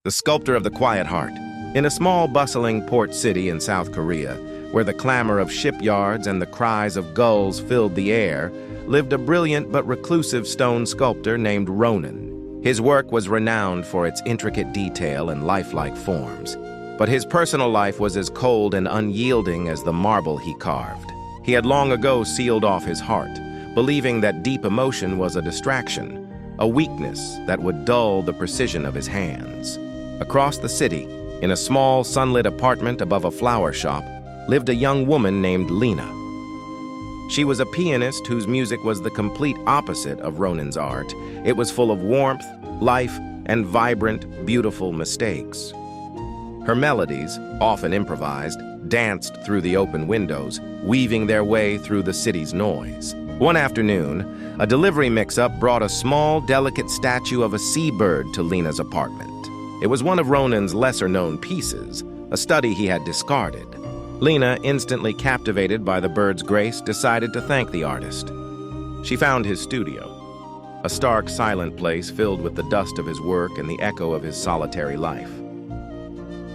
the sculptor of the quiet heart. In a small, bustling port city in South Korea, where the clamor of shipyards and the cries of gulls filled the air, lived a brilliant but reclusive stone sculptor named Ronan. His work was renowned for its intricate detail and lifelike forms, but his personal life was as cold and unyielding as the marble he carved. He had long ago sealed off his heart, believing that deep emotion was a distraction, a weakness that would dull the precision of his hands. Across the city, in a small, sunlit apartment above a flower shop, lived a young woman named Lena. She was a pianist whose music was the complete opposite of Ronan's art. It was full of warmth, life, and vibrant, beautiful mistakes. Her melodies, often improvised, danced through the open windows, weaving their way through the city's noise. One afternoon, a delivery mix-up brought a small, delicate statue of a seabird to Lena's apartment. It was one of Ronan's lesser-known pieces, a study he had discarded. Lena, instantly captivated by the bird's grace, decided to thank the artist. She found his studio, a stark, silent place filled with the dust of his work and the echo of his solitary life.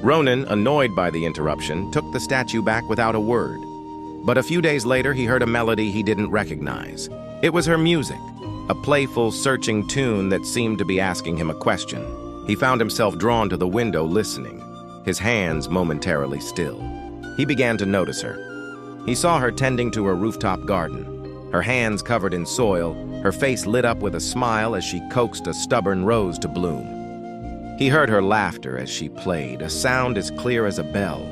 Ronan, annoyed by the interruption, took the statue back without a word. But a few days later, he heard a melody he didn't recognize. It was her music, a playful, searching tune that seemed to be asking him a question. He found himself drawn to the window, listening, his hands momentarily still. He began to notice her. He saw her tending to her rooftop garden, her hands covered in soil, her face lit up with a smile as she coaxed a stubborn rose to bloom. He heard her laughter as she played, a sound as clear as a bell.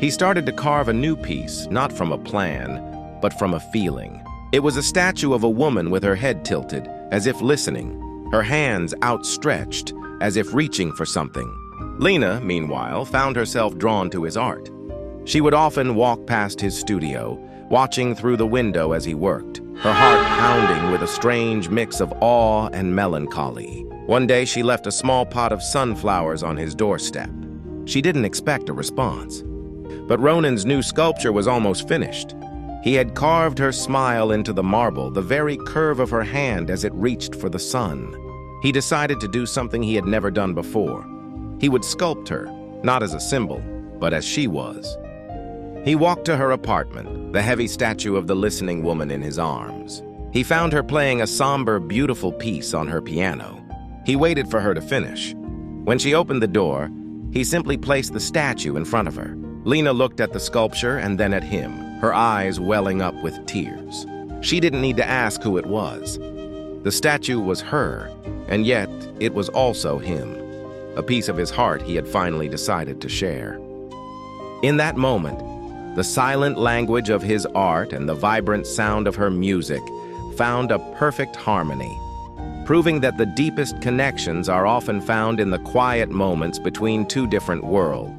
He started to carve a new piece, not from a plan, but from a feeling. It was a statue of a woman with her head tilted, as if listening, her hands outstretched, as if reaching for something. Lena, meanwhile, found herself drawn to his art. She would often walk past his studio, watching through the window as he worked, her heart pounding with a strange mix of awe and melancholy. One day, she left a small pot of sunflowers on his doorstep. She didn't expect a response. But Ronan's new sculpture was almost finished. He had carved her smile into the marble, the very curve of her hand as it reached for the sun. He decided to do something he had never done before. He would sculpt her, not as a symbol, but as she was. He walked to her apartment, the heavy statue of the listening woman in his arms. He found her playing a somber, beautiful piece on her piano. He waited for her to finish. When she opened the door, he simply placed the statue in front of her. Lena looked at the sculpture and then at him, her eyes welling up with tears. She didn't need to ask who it was. The statue was her, and yet it was also him, a piece of his heart he had finally decided to share. In that moment, the silent language of his art and the vibrant sound of her music found a perfect harmony, proving that the deepest connections are often found in the quiet moments between two different worlds.